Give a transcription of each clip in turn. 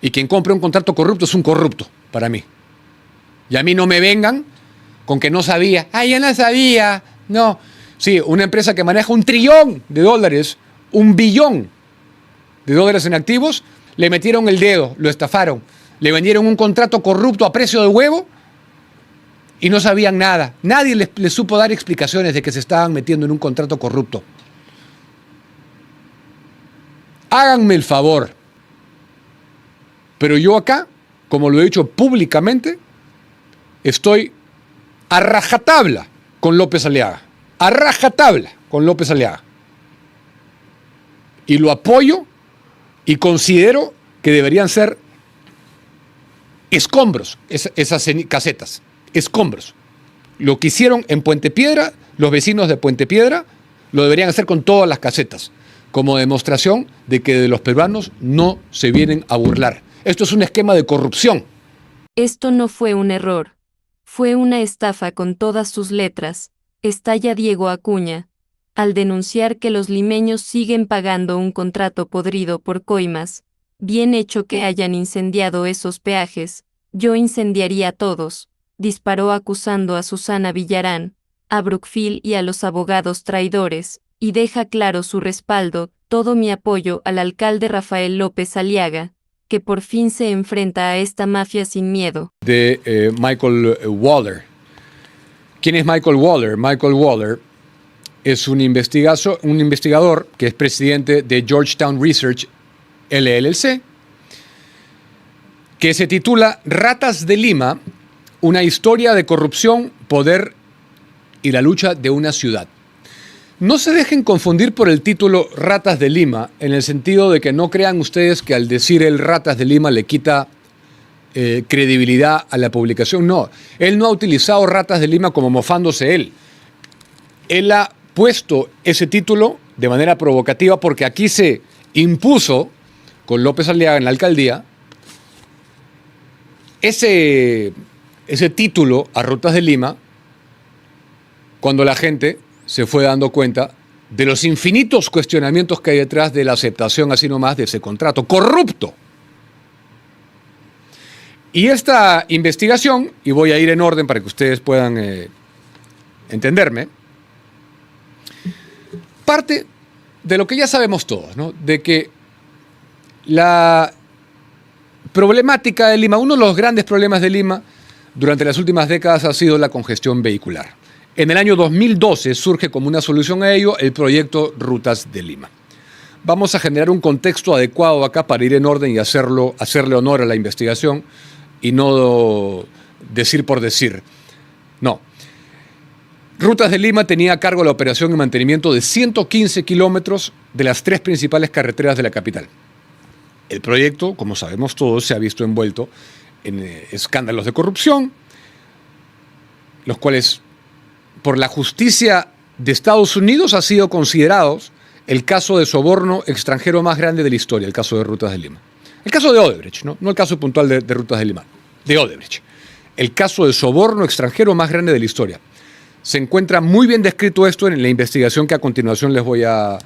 Y quien compre un contrato corrupto es un corrupto, para mí. Y a mí no me vengan con que no sabía. ¡Ay, ya no sabía! No. Sí, una empresa que maneja $1 trillón, $1 billón en activos, le metieron el dedo, lo estafaron. Le vendieron un contrato corrupto a precio de huevo y no sabían nada. Nadie les supo dar explicaciones de que se estaban metiendo en un contrato corrupto. Háganme el favor. Pero yo acá, como lo he dicho públicamente, estoy a rajatabla con López Aliaga. A rajatabla con López Aliaga. Y lo apoyo y considero que deberían ser escombros esas casetas. Escombros. Lo que hicieron en Puente Piedra, los vecinos de Puente Piedra, lo deberían hacer con todas las casetas, como demostración de que de los peruanos no se vienen a burlar. Esto es un esquema de corrupción. Esto no fue un error. Fue una estafa con todas sus letras, estalla Diego Acuña, al denunciar que los limeños siguen pagando un contrato podrido por coimas. Bien hecho que hayan incendiado esos peajes, yo incendiaría todos, disparó acusando a Susana Villarán, a Brookfield y a los abogados traidores, y deja claro su respaldo, todo mi apoyo al alcalde Rafael López Aliaga, que por fin se enfrenta a esta mafia sin miedo. De Michael Waller. ¿Quién es Michael Waller? Michael Waller es un investigador que es presidente de Georgetown Research LLC, que se titula Ratas de Lima, una historia de corrupción, poder y la lucha de una ciudad. No se dejen confundir por el título Ratas de Lima, en el sentido de que no crean ustedes que al decir el Ratas de Lima le quita credibilidad a la publicación. No, él no ha utilizado Ratas de Lima como mofándose él. Él ha puesto ese título de manera provocativa porque aquí se impuso, con López Aliaga en la alcaldía, ese título a Ratas de Lima, cuando la gente se fue dando cuenta de los infinitos cuestionamientos que hay detrás de la aceptación así nomás de ese contrato corrupto. Y esta investigación, y voy a ir en orden para que ustedes puedan entenderme, parte de lo que ya sabemos todos, ¿no? De que la problemática de Lima, uno de los grandes problemas de Lima durante las últimas décadas ha sido la congestión vehicular. En el año 2012 surge como una solución a ello el proyecto Rutas de Lima. Vamos a generar un contexto adecuado acá para ir en orden y hacerle honor a la investigación y no decir por decir. No. Rutas de Lima tenía a cargo la operación y mantenimiento de 115 kilómetros de las 3 principales carreteras de la capital. El proyecto, como sabemos todos, se ha visto envuelto en escándalos de corrupción, los cuales por la justicia de Estados Unidos ha sido considerados el caso de soborno extranjero más grande de la historia, el caso de Rutas de Lima. El caso de Odebrecht, no el caso puntual de Rutas de Lima, de Odebrecht. El caso de soborno extranjero más grande de la historia. Se encuentra muy bien descrito esto en la investigación que a continuación les voy a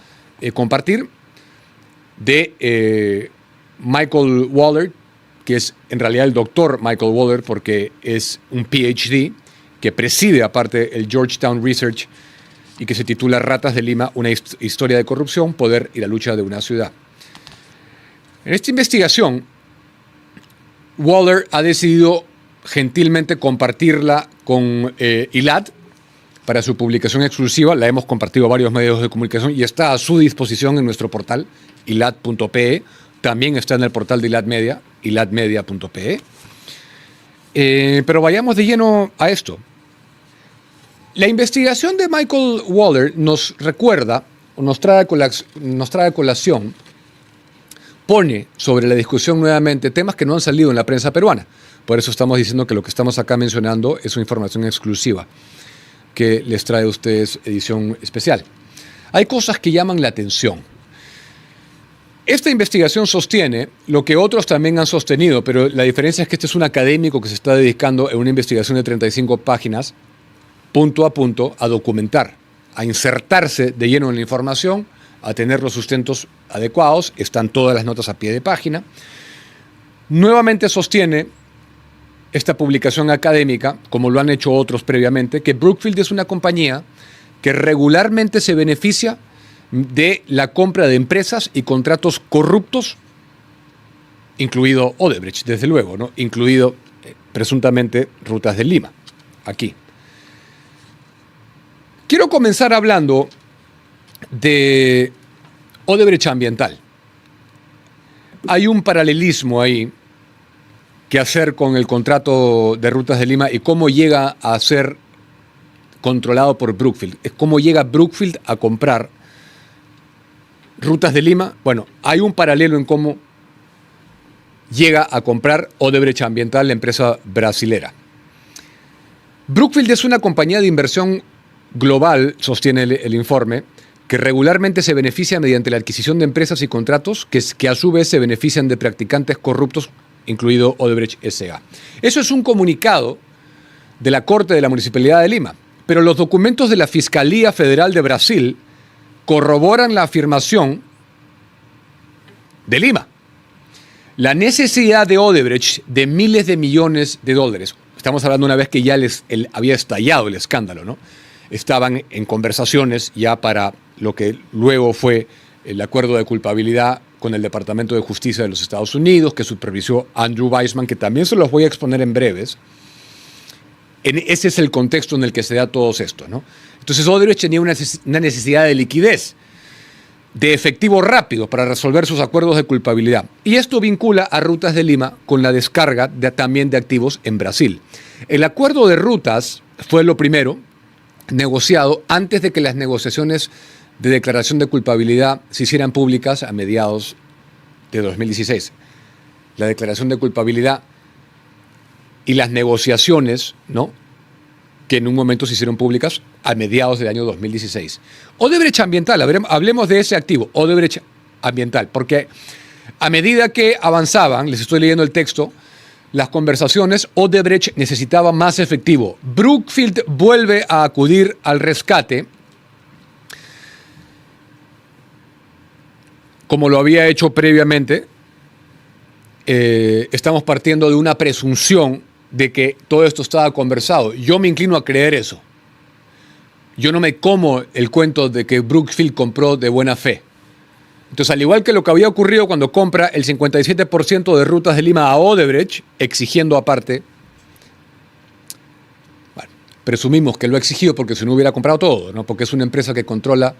compartir de Michael Waller, que es en realidad el doctor Michael Waller porque es un PhD que preside aparte el Georgetown Research y que se titula Ratas de Lima, una historia de corrupción, poder y la lucha de una ciudad. En esta investigación, Waller ha decidido gentilmente compartirla con ILAD para su publicación exclusiva. La hemos compartido a varios medios de comunicación y está a su disposición en nuestro portal, ilad.pe. También está en el portal de ILAD Media, iladmedia.pe. Pero vayamos de lleno a esto. La investigación de Michael Waller nos recuerda, o nos trae a colación, pone sobre la discusión nuevamente temas que no han salido en la prensa peruana. Por eso estamos diciendo que lo que estamos acá mencionando es una información exclusiva que les trae a ustedes edición especial. Hay cosas que llaman la atención. Esta investigación sostiene lo que otros también han sostenido, pero la diferencia es que este es un académico que se está dedicando en una investigación de 35 páginas, punto a punto, a documentar, a insertarse de lleno en la información, a tener los sustentos adecuados, están todas las notas a pie de página. nuevamente sostiene esta publicación académica, como lo han hecho otros previamente, que Brookfield es una compañía que regularmente se beneficia de la compra de empresas y contratos corruptos, incluido Odebrecht, desde luego, ¿no? Incluido presuntamente Rutas de Lima, aquí. Quiero comenzar hablando de Odebrecht Ambiental. Hay un paralelismo ahí que hacer con el contrato de Rutas de Lima y cómo llega a ser controlado por Brookfield. Es cómo llega Brookfield a comprar Rutas de Lima. Bueno, hay un paralelo en cómo llega a comprar Odebrecht Ambiental, la empresa brasilera. Brookfield es una compañía de inversión global, sostiene el informe, que regularmente se beneficia mediante la adquisición de empresas y contratos que a su vez se benefician de practicantes corruptos, incluido Odebrecht S.A. Eso es un comunicado de la Corte de la Municipalidad de Lima, pero los documentos de la Fiscalía Federal de Brasil corroboran la afirmación de Lima. La necesidad de Odebrecht de miles de millones de dólares, estamos hablando una vez que ya había estallado el escándalo, ¿no? Estaban en conversaciones ya para lo que luego fue el acuerdo de culpabilidad con el Departamento de Justicia de los Estados Unidos, que supervisó Andrew Weissmann, que también se los voy a exponer en breves. Ese es el contexto en el que se da todo esto, ¿no? Entonces Odebrecht tenía una necesidad de liquidez, de efectivo rápido para resolver sus acuerdos de culpabilidad. Y esto vincula a Rutas de Lima con la descarga también de activos en Brasil. El acuerdo de Rutas fue lo primero negociado antes de que las negociaciones de declaración de culpabilidad se hicieran públicas a mediados de 2016. La declaración de culpabilidad y las negociaciones, ¿no?, que en un momento se hicieron públicas a mediados del año 2016. Odebrecht Ambiental, hablemos de ese activo, Odebrecht Ambiental, porque a medida que avanzaban, les estoy leyendo el texto, las conversaciones, Odebrecht necesitaba más efectivo. Brookfield vuelve a acudir al rescate, como lo había hecho previamente. Estamos partiendo de una presunción de que todo esto estaba conversado. Yo me inclino a creer eso. Yo no me como el cuento de que Brookfield compró de buena fe. Entonces, al igual que lo que había ocurrido cuando compra el 57% de Rutas de Lima a Odebrecht, exigiendo aparte, bueno, presumimos que lo ha exigido porque si no hubiera comprado todo, ¿no? Porque es una empresa que controla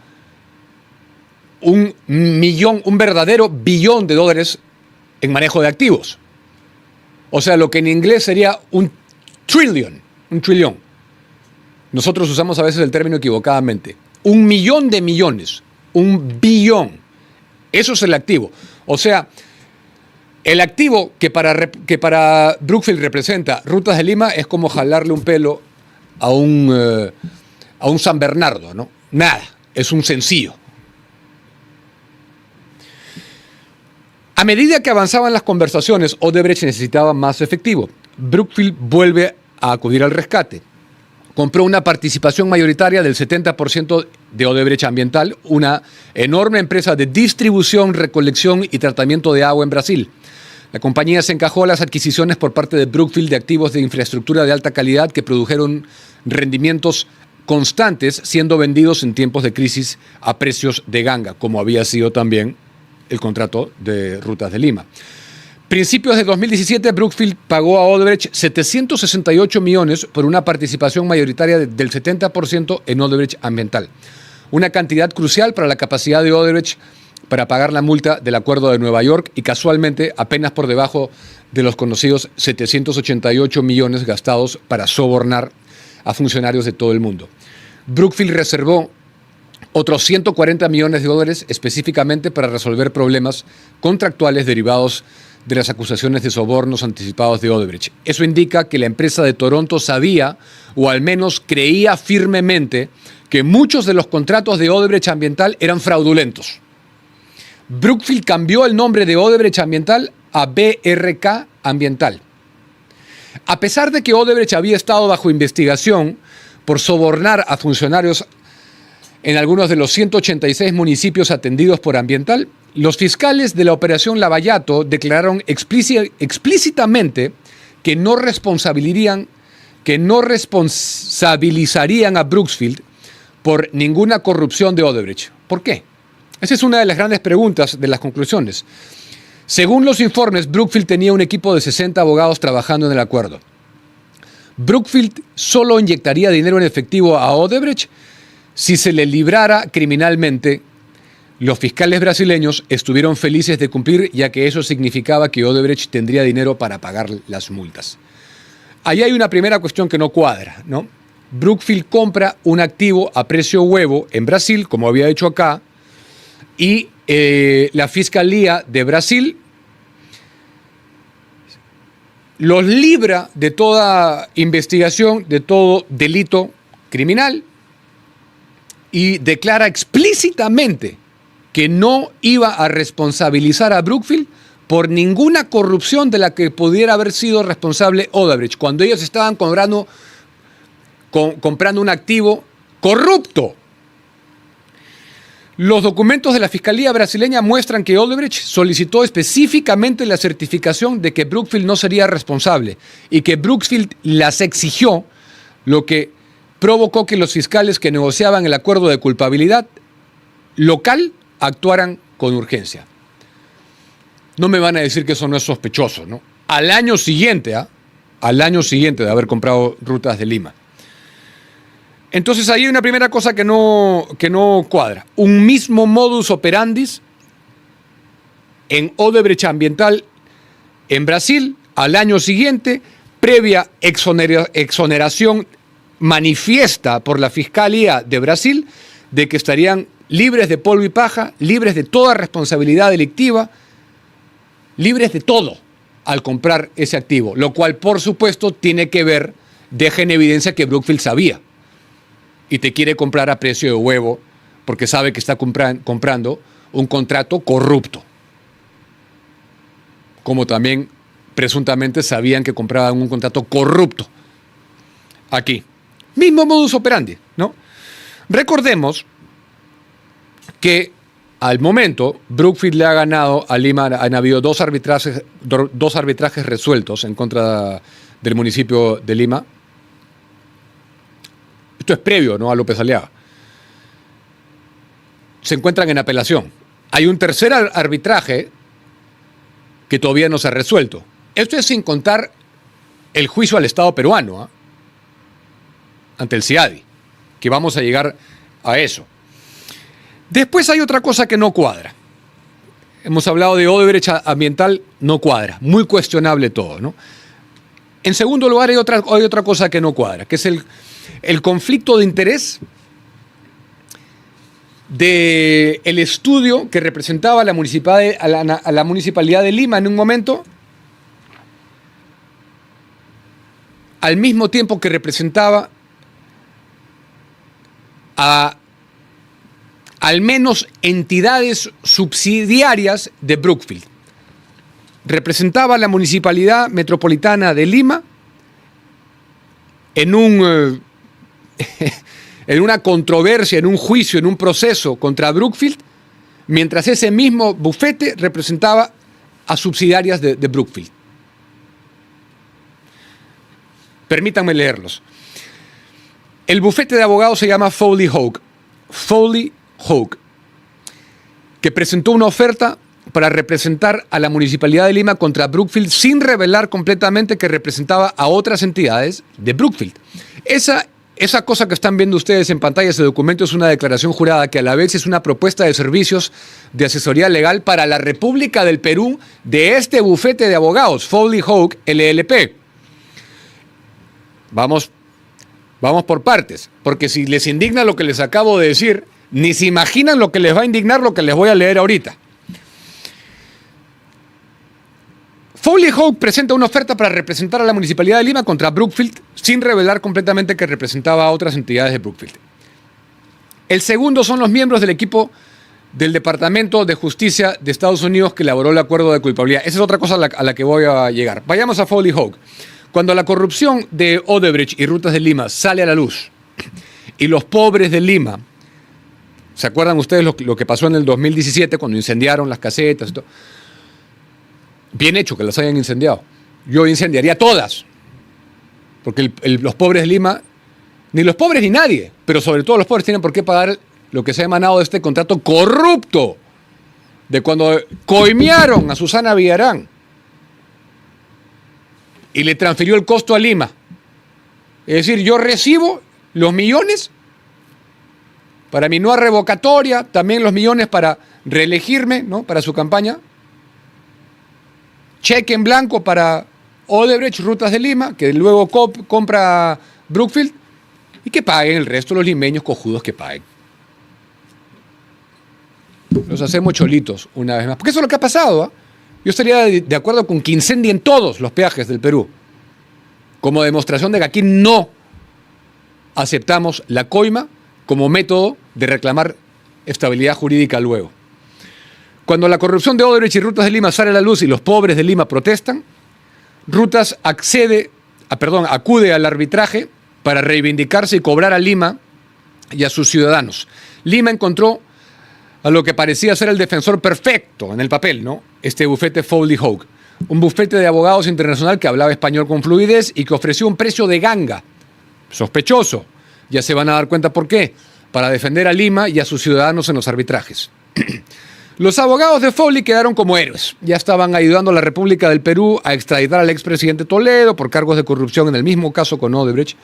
un verdadero billón de dólares en manejo de activos. O sea, lo que en inglés sería un trillón. Nosotros usamos a veces el término equivocadamente. 1 millón de millones, un billón. Eso es el activo. O sea, el activo que para Brookfield representa Rutas de Lima es como jalarle un pelo a un San Bernardo, ¿no? Nada, es un sencillo. A medida que avanzaban las conversaciones, Odebrecht necesitaba más efectivo. Brookfield vuelve a acudir al rescate. Compró una participación mayoritaria del 70% de Odebrecht Ambiental, una enorme empresa de distribución, recolección y tratamiento de agua en Brasil. La compañía se encajó a las adquisiciones por parte de Brookfield de activos de infraestructura de alta calidad que produjeron rendimientos constantes, siendo vendidos en tiempos de crisis a precios de ganga, como había sido también el contrato de Rutas de Lima. Principios de 2017, Brookfield pagó a Odebrecht 768 millones por una participación mayoritaria del 70% en Odebrecht Ambiental. Una cantidad crucial para la capacidad de Odebrecht para pagar la multa del Acuerdo de Nueva York y casualmente apenas por debajo de los conocidos 788 millones gastados para sobornar a funcionarios de todo el mundo. Brookfield reservó otros 140 millones de dólares específicamente para resolver problemas contractuales derivados de las acusaciones de sobornos anticipados de Odebrecht. Eso indica que la empresa de Toronto sabía, o al menos creía firmemente, que muchos de los contratos de Odebrecht Ambiental eran fraudulentos. Brookfield cambió el nombre de Odebrecht Ambiental a BRK Ambiental. A pesar de que Odebrecht había estado bajo investigación por sobornar a funcionarios en algunos de los 186 municipios atendidos por Ambiental, los fiscales de la Operación Lavallato declararon explícitamente que no responsabilizarían a Brooksfield por ninguna corrupción de Odebrecht. ¿Por qué? Esa es una de las grandes preguntas de las conclusiones. Según los informes, Brookfield tenía un equipo de 60 abogados trabajando en el acuerdo. Brookfield solo inyectaría dinero en efectivo a Odebrecht si se le librara criminalmente. Los fiscales brasileños estuvieron felices de cumplir, ya que eso significaba que Odebrecht tendría dinero para pagar las multas. Ahí hay una primera cuestión que no cuadra, ¿no? Brookfield compra un activo a precio huevo en Brasil, como había hecho acá, y la Fiscalía de Brasil los libra de toda investigación, de todo delito criminal, y declara explícitamente que no iba a responsabilizar a Brookfield por ninguna corrupción de la que pudiera haber sido responsable Odebrecht, cuando ellos estaban comprando un activo corrupto. Los documentos de la Fiscalía brasileña muestran que Odebrecht solicitó específicamente la certificación de que Brookfield no sería responsable y que Brookfield las exigió, lo que provocó que los fiscales que negociaban el acuerdo de culpabilidad local actuaran con urgencia. No me van a decir que eso no es sospechoso, ¿no? Al año siguiente de haber comprado Rutas de Lima. Entonces ahí hay una primera cosa que no cuadra. Un mismo modus operandi en Odebrecht Ambiental en Brasil, al año siguiente, previa exoneración manifiesta por la Fiscalía de Brasil de que estarían libres de polvo y paja, libres de toda responsabilidad delictiva, libres de todo al comprar ese activo, lo cual por supuesto deja en evidencia que Brookfield sabía y te quiere comprar a precio de huevo porque sabe que está comprando un contrato corrupto. Como también presuntamente sabían que compraban un contrato corrupto. Aquí. Mismo modus operandi, ¿no? Recordemos que al momento Brookfield le ha ganado a Lima, han habido dos arbitrajes resueltos en contra del municipio de Lima. Esto es previo, ¿no?, a López Aliaga. Se encuentran en apelación. Hay un tercer arbitraje que todavía no se ha resuelto. Esto es sin contar el juicio al Estado peruano, ¿eh?, ante el CIADI, que vamos a llegar a eso. Después hay otra cosa que no cuadra. Hemos hablado de Odebrecht Ambiental, no cuadra. Muy cuestionable todo, ¿no? En segundo lugar, hay otra cosa que no cuadra, que es el conflicto de interés del estudio que representaba a la Municipalidad de Lima en un momento, al mismo tiempo que representaba a al menos entidades subsidiarias de Brookfield. Representaba a la Municipalidad Metropolitana de Lima en una controversia, en un juicio, en un proceso contra Brookfield, mientras ese mismo bufete representaba a subsidiarias de Brookfield. Permítanme leerlos. El bufete de abogados se llama Foley Hoag, que presentó una oferta para representar a la Municipalidad de Lima contra Brookfield sin revelar completamente que representaba a otras entidades de Brookfield. Esa cosa que están viendo ustedes en pantalla, ese documento, es una declaración jurada que a la vez es una propuesta de servicios de asesoría legal para la República del Perú de este bufete de abogados, Foley Hoag LLP. Vamos por partes, porque si les indigna lo que les acabo de decir, ni se imaginan lo que les va a indignar lo que les voy a leer ahorita. Foley Hoag presenta una oferta para representar a la Municipalidad de Lima contra Brookfield sin revelar completamente que representaba a otras entidades de Brookfield. El segundo son los miembros del equipo del Departamento de Justicia de Estados Unidos que elaboró el acuerdo de culpabilidad. Esa es otra cosa a la que voy a llegar. Vayamos a Foley Hoag. Cuando la corrupción de Odebrecht y Rutas de Lima sale a la luz y los pobres de Lima ¿Se acuerdan ustedes lo que pasó en el 2017 cuando incendiaron las casetas y todo? Bien hecho que las hayan incendiado. Yo incendiaría todas. Porque los pobres de Lima, ni los pobres ni nadie, pero sobre todo los pobres tienen por qué pagar lo que se ha emanado de este contrato corrupto de cuando coimearon a Susana Villarán y le transfirió el costo a Lima. Es decir, yo recibo los millones para mi nueva revocatoria, también los millones para reelegirme, ¿no? Para su campaña. Cheque en blanco para Odebrecht, Rutas de Lima, que luego compra Brookfield, y que paguen el resto de los limeños cojudos que paguen. Los hacemos cholitos una vez más. Porque eso es lo que ha pasado, ¿eh? Yo estaría de acuerdo con que incendien todos los peajes del Perú, como demostración de que aquí no aceptamos la coima como método de reclamar estabilidad jurídica luego. Cuando la corrupción de Odebrecht y Rutas de Lima sale a la luz y los pobres de Lima protestan, Rutas acude al arbitraje para reivindicarse y cobrar a Lima y a sus ciudadanos. Lima encontró a lo que parecía ser el defensor perfecto en el papel, ¿no? Este bufete Foley Hoag, un bufete de abogados internacional que hablaba español con fluidez y que ofreció un precio de ganga, sospechoso. Ya se van a dar cuenta por qué, para defender a Lima y a sus ciudadanos en los arbitrajes. Los abogados de Foley quedaron como héroes. Ya estaban ayudando a la República del Perú a extraditar al expresidente Toledo por cargos de corrupción en el mismo caso con Odebrecht.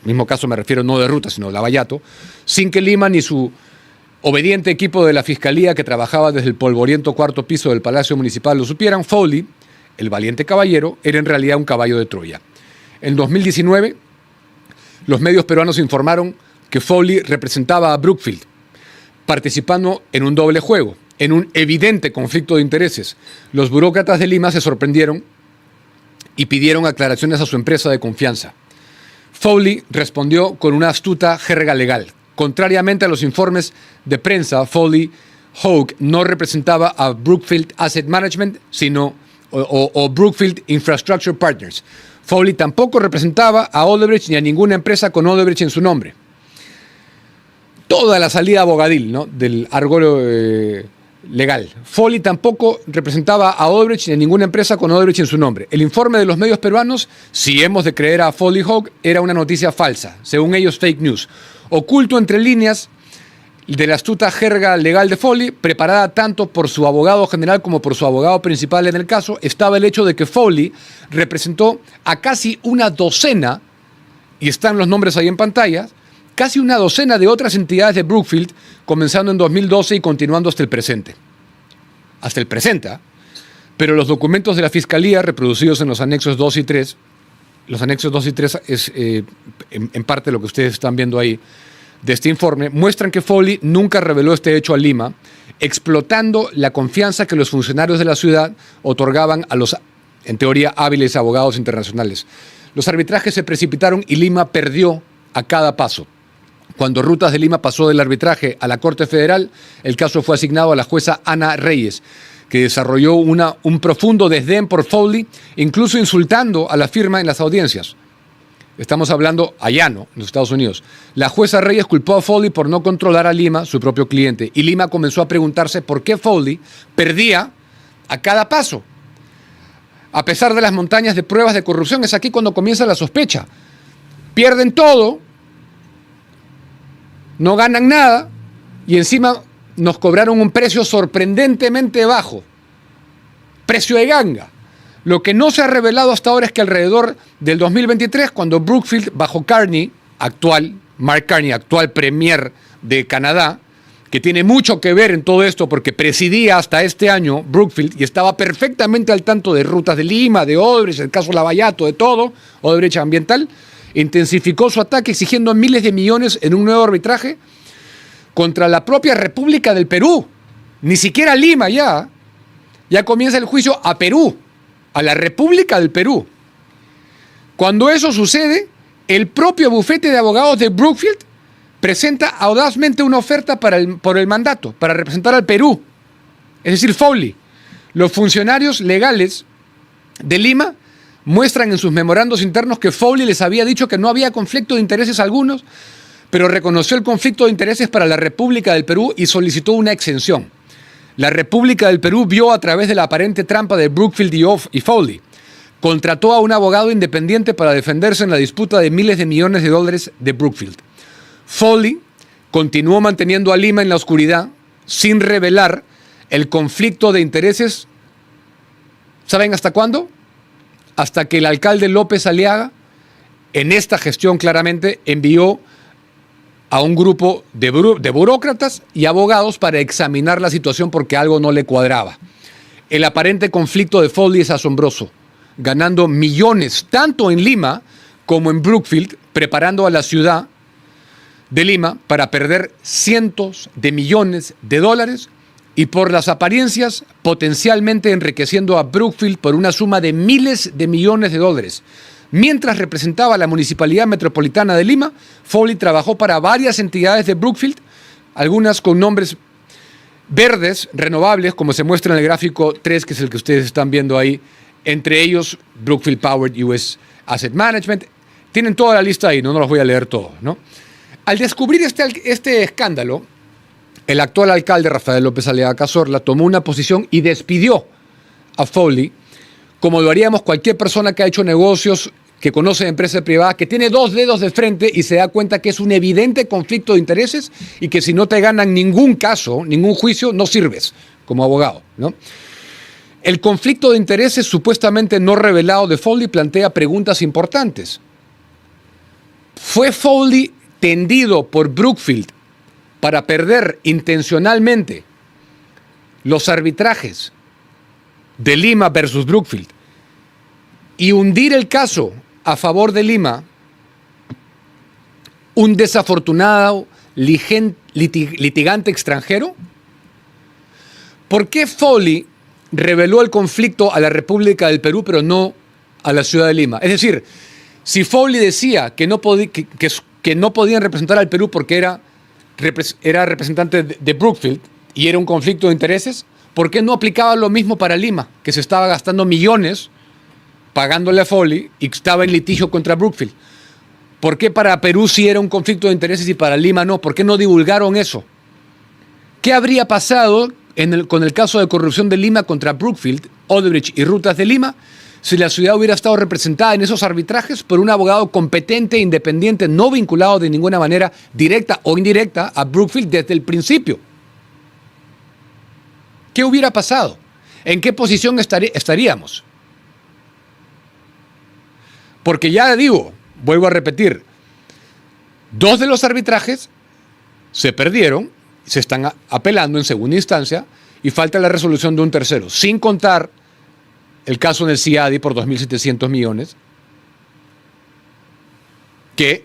Mismo caso me refiero no de Ruta, sino de Lavallato, sin que Lima ni su obediente equipo de la Fiscalía que trabajaba desde el polvoriento cuarto piso del Palacio Municipal lo supieran. Foley, el valiente caballero, era en realidad un caballo de Troya. En 2019, los medios peruanos informaron que Foley representaba a Brookfield, participando en un doble juego, en un evidente conflicto de intereses. Los burócratas de Lima se sorprendieron y pidieron aclaraciones a su empresa de confianza. Foley respondió con una astuta jerga legal. Contrariamente a los informes de prensa, Foley Hoag no representaba a Brookfield Asset Management, sino o Brookfield Infrastructure Partners. Foley tampoco representaba a Odebrecht ni a ninguna empresa con Odebrecht en su nombre. Toda la salida abogadil, ¿no?, del argot legal. Foley tampoco representaba a Odebrecht ni a ninguna empresa con Odebrecht en su nombre. El informe de los medios peruanos, si hemos de creer a Foley Hoag, era una noticia falsa, según ellos fake news. Oculto entre líneas de la astuta jerga legal de Foley, preparada tanto por su abogado general como por su abogado principal en el caso, estaba el hecho de que Foley representó a casi una docena, y están los nombres ahí en pantalla, casi una docena de otras entidades de Brookfield, comenzando en 2012 y continuando hasta el presente. Hasta el presente, ¿eh? Pero los documentos de la Fiscalía, reproducidos en los anexos 2 y 3, los anexos 2 y 3 es en parte lo que ustedes están viendo ahí de este informe, muestran que Foley nunca reveló este hecho a Lima, explotando la confianza que los funcionarios de la ciudad otorgaban a los, en teoría, hábiles abogados internacionales. Los arbitrajes se precipitaron y Lima perdió a cada paso. Cuando Rutas de Lima pasó del arbitraje a la Corte Federal, el caso fue asignado a la jueza Ana Reyes, que desarrolló un profundo desdén por Foley, incluso insultando a la firma en las audiencias. Estamos hablando allá, ¿no?, en los Estados Unidos. La jueza Reyes culpó a Foley por no controlar a Lima, su propio cliente, y Lima comenzó a preguntarse por qué Foley perdía a cada paso. A pesar de las montañas de pruebas de corrupción, es aquí cuando comienza la sospecha. Pierden todo, no ganan nada, y encima nos cobraron un precio sorprendentemente bajo. Precio de ganga. Lo que no se ha revelado hasta ahora es que alrededor del 2023, cuando Brookfield, bajo Carney, Mark Carney, actual premier de Canadá, que tiene mucho que ver en todo esto porque presidía hasta este año Brookfield y estaba perfectamente al tanto de Rutas de Lima, de Odebrecht, el caso Lavallato, de todo, Odebrecht ambiental, intensificó su ataque exigiendo miles de millones en un nuevo arbitraje contra la propia República del Perú. Ni siquiera Lima ya comienza el juicio a Perú, a la República del Perú. Cuando eso sucede, el propio bufete de abogados de Brookfield presenta audazmente una oferta por el mandato, para representar al Perú. Es decir, Foley. Los funcionarios legales de Lima muestran en sus memorandos internos que Foley les había dicho que no había conflicto de intereses algunos, pero reconoció el conflicto de intereses para la República del Perú y solicitó una exención. La República del Perú vio a través de la aparente trampa de Brookfield y Foley. Contrató a un abogado independiente para defenderse en la disputa de miles de millones de dólares de Brookfield. Foley continuó manteniendo a Lima en la oscuridad sin revelar el conflicto de intereses. ¿Saben hasta cuándo? Hasta que el alcalde López Aliaga, en esta gestión claramente, envió a un grupo de burócratas y abogados para examinar la situación porque algo no le cuadraba. El aparente conflicto de Foley es asombroso, ganando millones tanto en Lima como en Brookfield, preparando a la ciudad de Lima para perder cientos de millones de dólares y por las apariencias potencialmente enriqueciendo a Brookfield por una suma de miles de millones de dólares. Mientras representaba a la Municipalidad Metropolitana de Lima, Foley trabajó para varias entidades de Brookfield, algunas con nombres verdes, renovables, como se muestra en el gráfico 3, que es el que ustedes están viendo ahí, entre ellos Brookfield Power US Asset Management. Tienen toda la lista ahí, no los voy a leer todos, ¿no? Al descubrir este escándalo, el actual alcalde Rafael López Aliaga Cazorla tomó una posición y despidió a Foley, como lo haríamos cualquier persona que ha hecho negocios, que conoce empresas privadas, que tiene dos dedos de frente y se da cuenta que es un evidente conflicto de intereses y que si no te ganan ningún caso, ningún juicio, no sirves como abogado, ¿no? El conflicto de intereses supuestamente no revelado de Foley plantea preguntas importantes. ¿Fue Foley tendido por Brookfield para perder intencionalmente los arbitrajes de Lima versus Brookfield y hundir el caso a favor de Lima, un desafortunado litigante extranjero? ¿Por qué Foley reveló el conflicto a la República del Perú pero no a la ciudad de Lima? Es decir, si Foley decía que no podían representar al Perú porque era representante de Brookfield y era un conflicto de intereses, ¿por qué no aplicaba lo mismo para Lima, que se estaba gastando millones pagándole a Foley y estaba en litigio contra Brookfield? ¿Por qué para Perú sí era un conflicto de intereses y para Lima no? ¿Por qué no divulgaron eso? ¿Qué habría pasado con el caso de corrupción de Lima contra Brookfield, Odebrecht y Rutas de Lima si la ciudad hubiera estado representada en esos arbitrajes por un abogado competente, independiente, no vinculado de ninguna manera directa o indirecta a Brookfield desde el principio? ¿Qué hubiera pasado? ¿En qué posición estaríamos? Porque ya digo, vuelvo a repetir, dos de los arbitrajes se perdieron, se están apelando en segunda instancia y falta la resolución de un tercero, sin contar el caso en el CIADI por 2.700 millones, que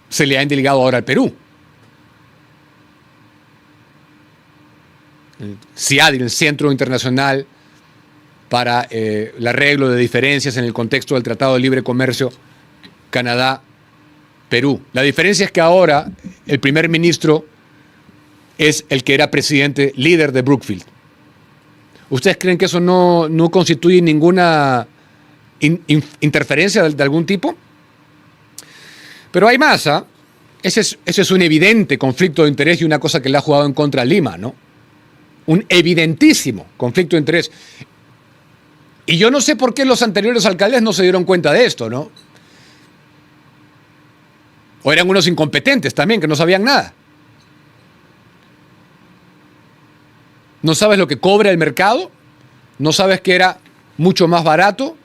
se le ha delegado ahora al Perú. El CIADI, el Centro Internacional para el arreglo de diferencias en el contexto del Tratado de Libre Comercio Canadá-Perú. La diferencia es que ahora el primer ministro es el que era presidente líder de Brookfield. ¿Ustedes creen que eso no constituye ninguna interferencia de algún tipo? Pero hay más, ¿ah? Ese es un evidente conflicto de interés y una cosa que le ha jugado en contra a Lima, ¿no? Un evidentísimo conflicto de interés. Y yo no sé por qué los anteriores alcaldes no se dieron cuenta de esto, ¿no? O eran unos incompetentes también, que no sabían nada. ¿No sabes lo que cobra el mercado? ¿No sabes que era mucho más barato?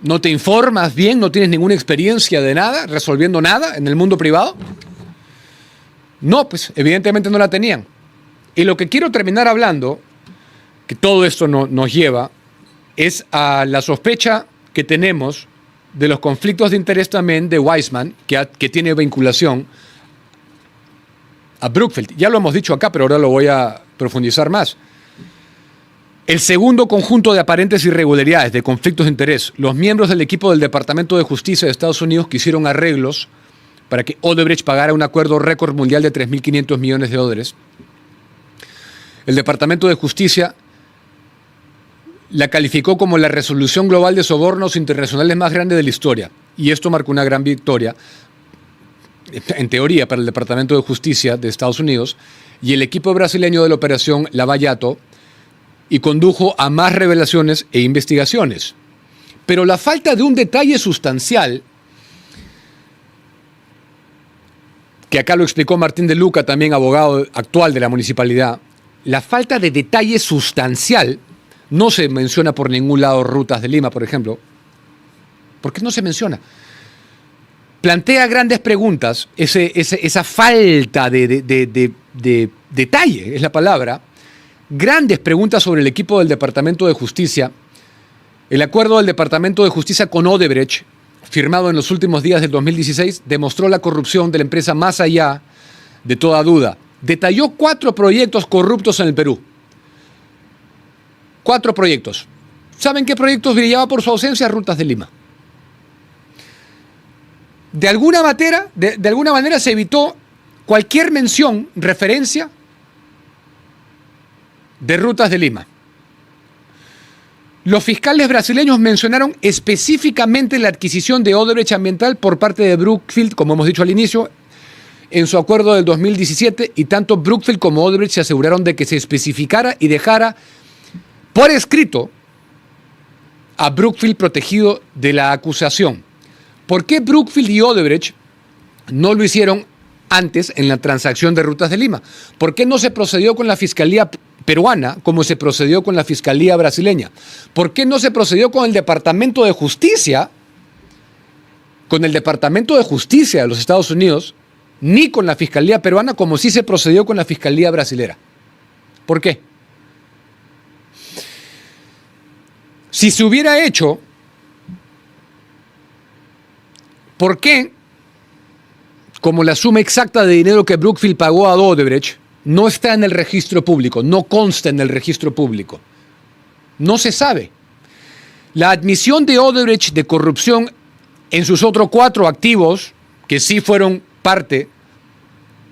¿No te informas bien? ¿No tienes ninguna experiencia de nada, resolviendo nada en el mundo privado? No, pues evidentemente no la tenían. Y lo que quiero terminar hablando, que todo esto nos lleva, es a la sospecha que tenemos de los conflictos de interés también de Weissman, que tiene vinculación a Brookfield. Ya lo hemos dicho acá, pero ahora lo voy a profundizar más. El segundo conjunto de aparentes irregularidades, de conflictos de interés, los miembros del equipo del Departamento de Justicia de Estados Unidos que hicieron arreglos para que Odebrecht pagara un acuerdo récord mundial de 3.500 millones de dólares. El Departamento de Justicia la calificó como la resolución global de sobornos internacionales más grande de la historia. Y esto marcó una gran victoria, en teoría, para el Departamento de Justicia de Estados Unidos y el equipo brasileño de la operación Lava Jato, y condujo a más revelaciones e investigaciones. Pero la falta de un detalle sustancial, que acá lo explicó Martín de Luca, también abogado actual de la municipalidad, la falta de detalle sustancial, no se menciona por ningún lado Rutas de Lima, por ejemplo. ¿Por qué no se menciona? Plantea grandes preguntas, esa falta de detalle, es la palabra, grandes preguntas sobre el equipo del Departamento de Justicia. El acuerdo del Departamento de Justicia con Odebrecht, firmado en los últimos días del 2016, demostró la corrupción de la empresa más allá de toda duda. Detalló 4 proyectos corruptos en el Perú. 4 proyectos. ¿Saben qué proyectos brillaba por su ausencia? Rutas de Lima. De alguna manera se evitó cualquier mención, referencia de Rutas de Lima. Los fiscales brasileños mencionaron específicamente la adquisición de Odebrecht Ambiental por parte de Brookfield, como hemos dicho al inicio, en su acuerdo del 2017, y tanto Brookfield como Odebrecht se aseguraron de que se especificara y dejara por escrito a Brookfield protegido de la acusación. ¿Por qué Brookfield y Odebrecht no lo hicieron antes en la transacción de Rutas de Lima? ¿Por qué no se procedió con la Fiscalía peruana como se procedió con la Fiscalía brasileña? ¿Por qué no se procedió con el Departamento de Justicia, de los Estados Unidos, ni con la Fiscalía peruana como sí se procedió con la Fiscalía brasilera? ¿Por qué? Si se hubiera hecho, ¿por qué, como la suma exacta de dinero que Brookfield pagó a Odebrecht, no está en el registro público, no consta en el registro público? No se sabe. La admisión de Odebrecht de corrupción en sus otros 4 activos, que sí fueron parte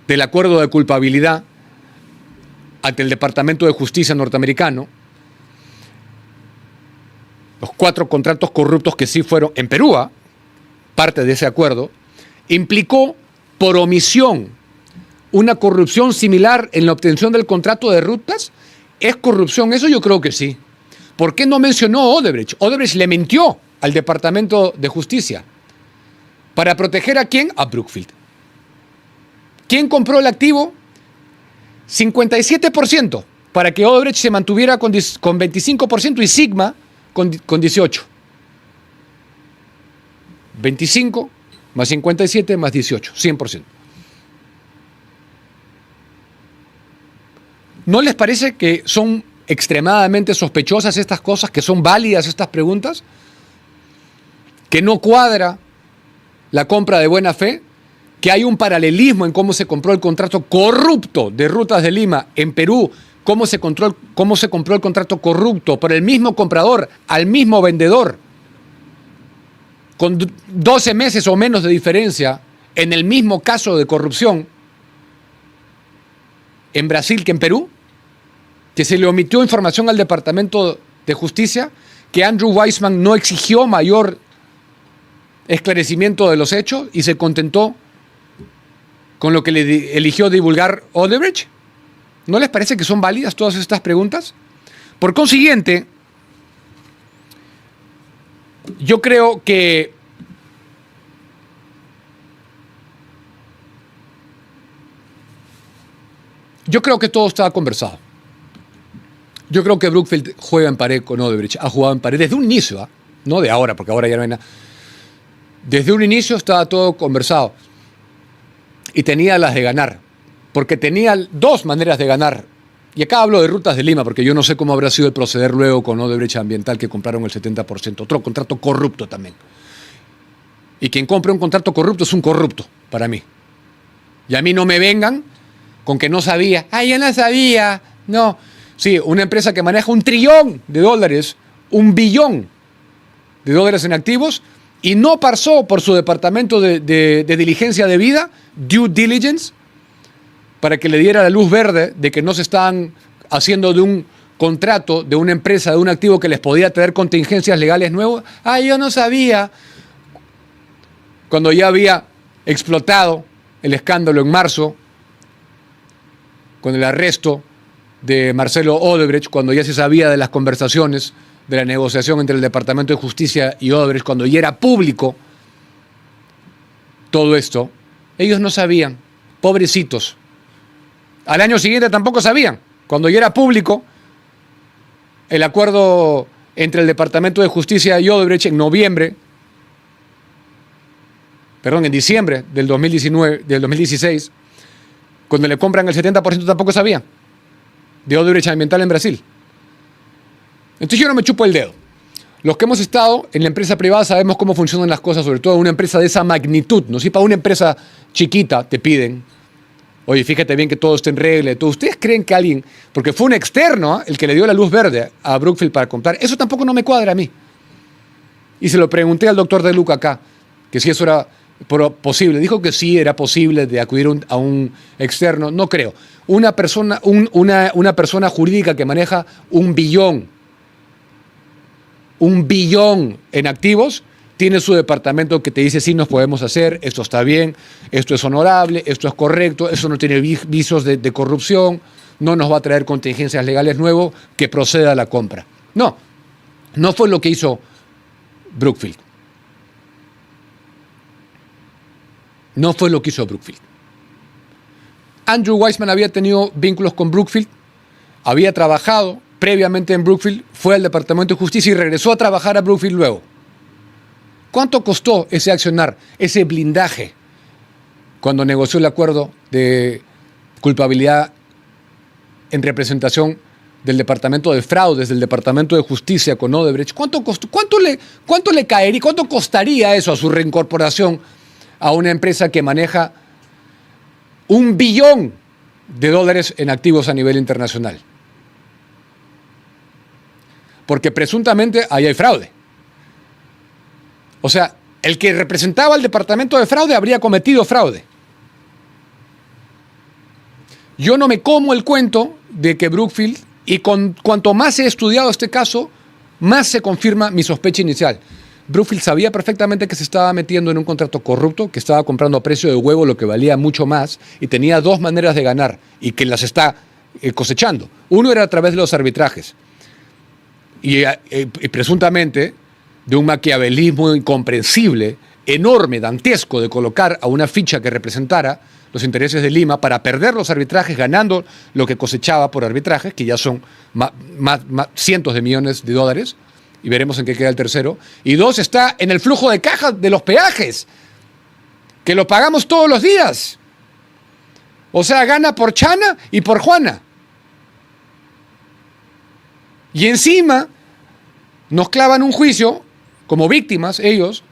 del acuerdo de culpabilidad ante el Departamento de Justicia norteamericano, los 4 contratos corruptos que sí fueron en Perú, parte de ese acuerdo, implicó por omisión una corrupción similar en la obtención del contrato de rutas. ¿Es corrupción eso? Yo creo que sí. ¿Por qué no mencionó Odebrecht? Odebrecht le mintió al Departamento de Justicia. ¿Para proteger a quién? A Brookfield. ¿Quién compró el activo? 57%, para que Odebrecht se mantuviera con 25% y Sigma con 18%. 25 más 57 más 18, 100%. ¿No les parece que son extremadamente sospechosas estas cosas, que son válidas estas preguntas? ¿Que no cuadra la compra de buena fe? ¿Que hay un paralelismo en cómo se compró el contrato corrupto de Rutas de Lima en Perú? ¿Cómo se compró el contrato corrupto por el mismo comprador al mismo vendedor, con 12 meses o menos de diferencia en el mismo caso de corrupción en Brasil que en Perú? Que se le omitió información al Departamento de Justicia, que Andrew Weissmann no exigió mayor esclarecimiento de los hechos y se contentó con lo que le eligió divulgar Odebrecht. ¿No les parece que son válidas todas estas preguntas? Por consiguiente, yo creo que todo estaba conversado. Yo creo que Brookfield juega en pared con Odebrecht, ha jugado en pared desde un inicio, no de ahora, porque ahora ya no hay nada. Desde un inicio estaba todo conversado y tenía las de ganar, porque tenía 2 maneras de ganar. Y acá hablo de Rutas de Lima, porque yo no sé cómo habrá sido el proceder luego con Odebrecht Ambiental, que compraron el 70%, otro contrato corrupto también. Y quien compra un contrato corrupto es un corrupto, para mí. Y a mí no me vengan con que no sabía. ¡Ay, ya no sabía! No. Sí, una empresa que maneja $1 trillón, $1 billón en activos, y no pasó por su departamento de diligencia debida, due diligence, para que le diera la luz verde de que no se estaban haciendo de un contrato de una empresa, de un activo que les podía traer contingencias legales nuevas. Yo no sabía. Cuando ya había explotado el escándalo en marzo, con el arresto de Marcelo Odebrecht, cuando ya se sabía de las conversaciones, de la negociación entre el Departamento de Justicia y Odebrecht, cuando ya era público todo esto, ellos no sabían, pobrecitos. Al año siguiente tampoco sabían, cuando ya era público el acuerdo entre el Departamento de Justicia y Odebrecht en diciembre del 2016, cuando le compran el 70% tampoco sabían de Odebrecht Ambiental en Brasil. Entonces yo no me chupo el dedo. Los que hemos estado en la empresa privada sabemos cómo funcionan las cosas, sobre todo en una empresa de esa magnitud, ¿no? Si para una empresa chiquita te piden, oye, fíjate bien que todo esté en regla, todo. ¿Ustedes creen que alguien, porque fue un externo el que le dio la luz verde a Brookfield para comprar? Eso tampoco no me cuadra a mí. Y se lo pregunté al doctor De Luca acá, que si eso era posible. Dijo que sí, era posible de acudir a un externo. No creo. Una persona jurídica que maneja $1 billón en activos, tiene su departamento que te dice sí, nos podemos hacer, esto está bien, esto es honorable, esto es correcto, eso no tiene visos de corrupción, no nos va a traer contingencias legales nuevos, que proceda a la compra. No fue lo que hizo Brookfield. No fue lo que hizo Brookfield. Andrew Weissman había tenido vínculos con Brookfield, había trabajado previamente en Brookfield, fue al Departamento de Justicia y regresó a trabajar a Brookfield luego. ¿Cuánto costó ese accionar, ese blindaje, cuando negoció el acuerdo de culpabilidad en representación del Departamento de Fraudes, del Departamento de Justicia con Odebrecht? ¿Cuánto costó? ¿Cuánto le caería? ¿Cuánto costaría eso a su reincorporación a una empresa que maneja $1 billón en activos a nivel internacional? Porque presuntamente ahí hay fraude. O sea, el que representaba al departamento de fraude habría cometido fraude. Yo no me como el cuento de que Brookfield, y cuanto más he estudiado este caso, más se confirma mi sospecha inicial. Brookfield sabía perfectamente que se estaba metiendo en un contrato corrupto, que estaba comprando a precio de huevo lo que valía mucho más, y tenía dos maneras de ganar, y que las está cosechando. Uno era a través de los arbitrajes. Y presuntamente de un maquiavelismo incomprensible, enorme, dantesco, de colocar a una ficha que representara los intereses de Lima para perder los arbitrajes, ganando lo que cosechaba por arbitrajes, que ya son cientos de millones de dólares, y veremos en qué queda el tercero. Y dos, está en el flujo de caja de los peajes, que lo pagamos todos los días. O sea, gana por Chana y por Juana. Y encima nos clavan un juicio como víctimas ellos,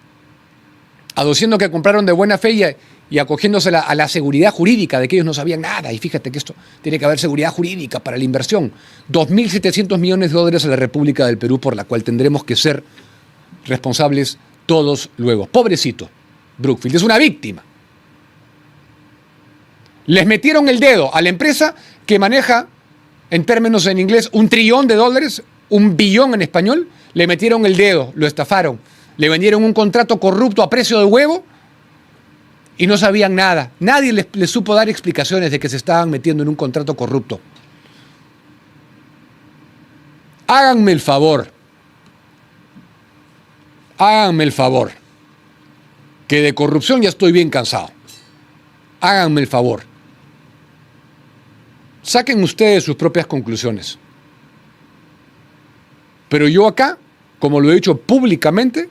aduciendo que compraron de buena fe y acogiéndose a la seguridad jurídica de que ellos no sabían nada. Y fíjate que esto tiene que haber seguridad jurídica para la inversión. 2.700 millones de dólares a la República del Perú, por la cual tendremos que ser responsables todos luego. Pobrecito Brookfield, es una víctima. Les metieron el dedo a la empresa que maneja, en términos en inglés, $1 trillón, $1 billón en español. Le metieron el dedo, lo estafaron, le vendieron un contrato corrupto a precio de huevo y no sabían nada. Nadie les supo dar explicaciones de que se estaban metiendo en un contrato corrupto. Háganme el favor, que de corrupción ya estoy bien cansado. Háganme el favor. Saquen ustedes sus propias conclusiones. Pero yo acá, como lo he dicho públicamente,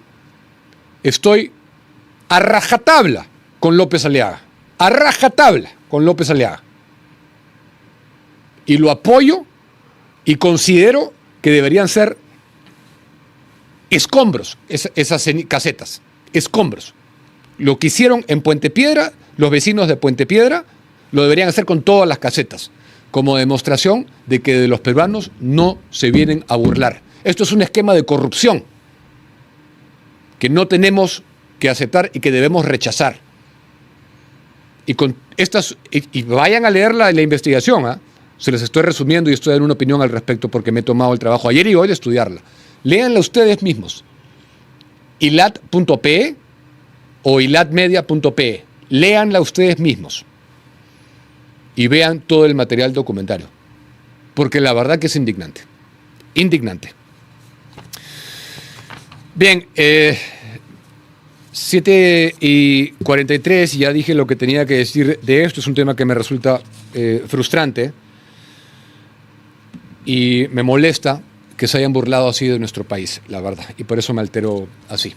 estoy a rajatabla con López Aliaga. A rajatabla con López Aliaga. Y lo apoyo y considero que deberían ser escombros esas casetas. Escombros. Lo que hicieron en Puente Piedra, los vecinos de Puente Piedra, lo deberían hacer con todas las casetas, como demostración de que de los peruanos no se vienen a burlar. Esto es un esquema de corrupción que no tenemos que aceptar y que debemos rechazar. Y con estas, y vayan a leer la investigación, Se les estoy resumiendo y estoy dando una opinión al respecto porque me he tomado el trabajo ayer y hoy de estudiarla. Léanla ustedes mismos. ilat.pe o ilatmedia.pe. Léanla ustedes mismos y vean todo el material documentario, porque la verdad que es indignante. Indignante. Bien, 7:43, ya dije lo que tenía que decir de esto. Es un tema que me resulta frustrante y me molesta que se hayan burlado así de nuestro país, la verdad, y por eso me altero así.